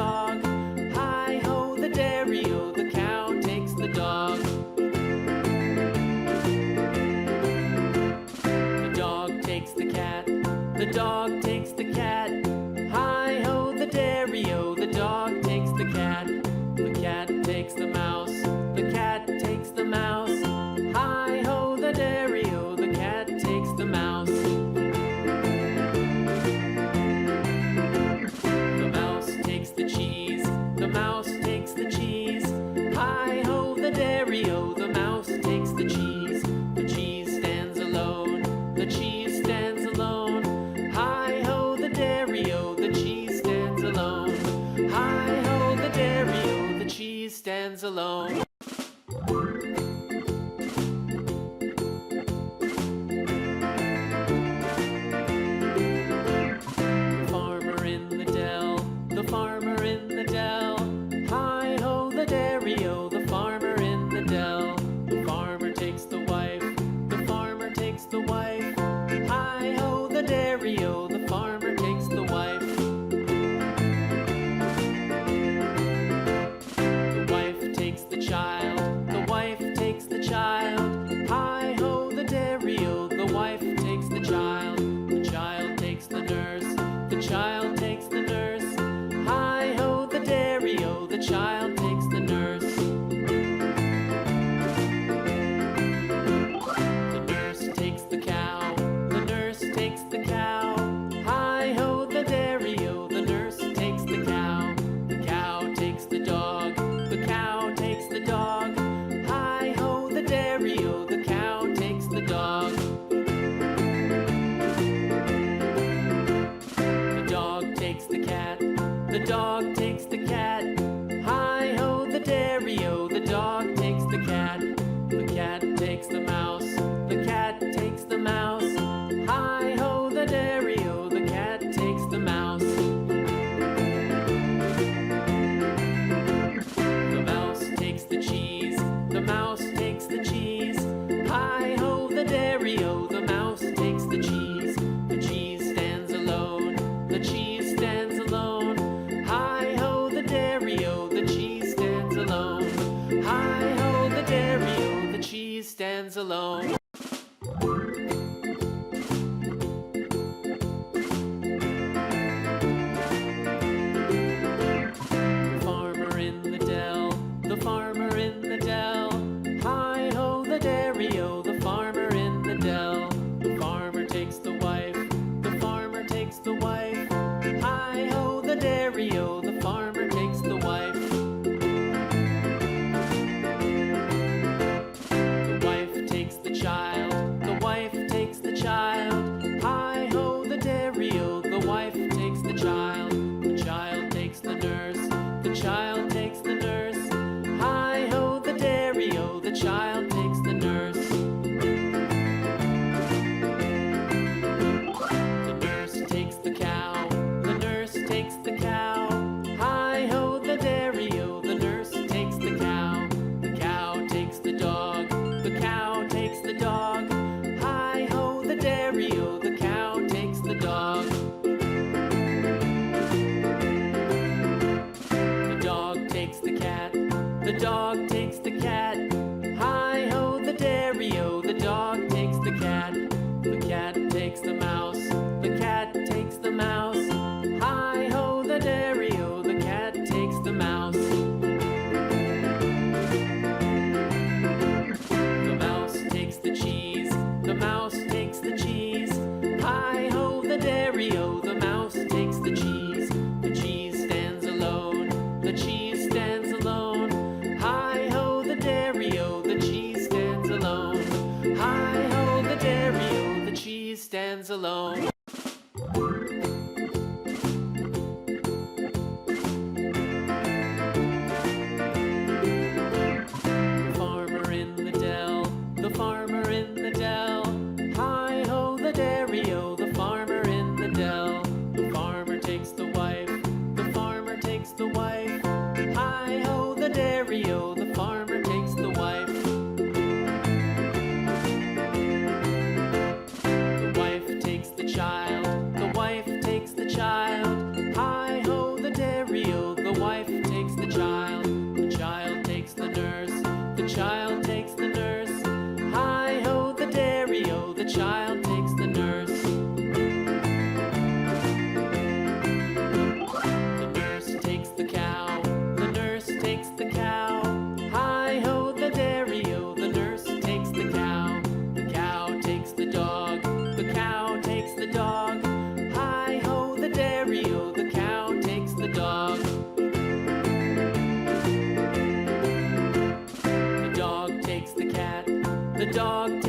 dog. Hi-ho, the dairy-o, the cow takes the dog. The dog takes the cat. The dog takes the cat. Hi-ho, the dairy-o, the dog takes the cat. The cat takes the mouse. The cat takes the mouse. Hi-ho, the dairy-o, the cat takes the mouse. The mouse takes the cheese. The mouse takes the cheese. Hi-ho, the dairy-o, the mouse takes the cheese. The cheese stands alone. The cheese stands alone. Hi-ho, the dairy-o, the cheese stands alone. Hi-ho, the dairy-o, the cheese stands alone. The farmer in the dell. The farmer in the dell. Hi-ho, the dairy-o, the farmer in the dell. The farmer takes the wife. The farmer takes the wife. Hi-ho, the dairy-o, the farmer takes the wife. The wife takes the child. The wife takes the child. Hi-ho, the dairy-o, the wife takes the child. The child takes the nurse. The child takes the nurse. Hi-ho, the dairy-o, the child takes the nurse. The nurse takes the cow. The nurse takes the cow. Hi-ho, the dairy-o, the nurse takes the cow. The cow takes the dog. The cow takes the dog. Hi-ho, the dairy-o, the cow takes the dog. The dog takes the cat. The dog takes the cat. Hi-ho, the dairy-o, the dog takes the cat. The cat takes the mouse. The cat takes the mouse. Hi-ho, the dairy-o, the cat takes the mouse. The mouse takes the cheese. The mouse takes the cheese. Hi-ho, the dairy-o, the mouse takes the cheese. The cheese stands alone. The cheese stands alone. Hi-ho, the dairy-o, the cheese stands alone. Hi-ho, the dairy-o, the cheese stands alone. The farmer in the dell. The farmer in the dell. Hi-ho, the dairy-o, the farmer in the dell. The farmer takes the wife. The farmer takes the wife. Hi-ho, the dairy-o, the farmer takes the wife. The wife takes the child. The wife takes the child. Hi-ho, the dairy-o, the wife takes the child. The child takes the nurse. The child takes the nurse. Hi-ho, the dairy-o, the child takes the nurse. The nurse takes the cow. The nurse takes the cow. Hi-ho, the dairy-o, the nurse takes the cow. The cow takes the dog. The cow takes the dog. Hi-ho, the dairy-o, the cow takes the dog. The dog takes the cat. The dog takes the cat. Hi-ho, the dairy-o, the dog takes the cat. The cat takes the mouse. The cat takes the mouse. Hi-ho, the dairy-o, the cat takes the mouse. The mouse takes the cheese. The mouse takes the cheese. Hi-ho, the dairy-o, the mouse takes the cheese. The cheese stands alone. The cheese stands alone. Hi-ho, the dairy-o, the cheese stands alone. Hi-ho, the dairy-o, the cheese stands alone. The farmer in the dell. The farmer in the dell. Hi-ho, the dairy-o, the farmer in the dell. The farmer takes the wife. The farmer takes the wife. Hi-ho, the dairy-o, the farmer takes the wife. The wife takes the child. The wife takes the child. Hi-ho, the dairy-o, the wife wife takes the child takes the nurse, the child takes the nurse. Hi-ho the dairy-o, the child takes the nurse. The nurse takes the cow, the nurse takes the cow. Hi-ho the dairy-o, the nurse takes the cow. The cow takes the dog, the cow takes the dog. Hi-ho the dairy-o, the cow takes the dog. The dog takes the cat, the dog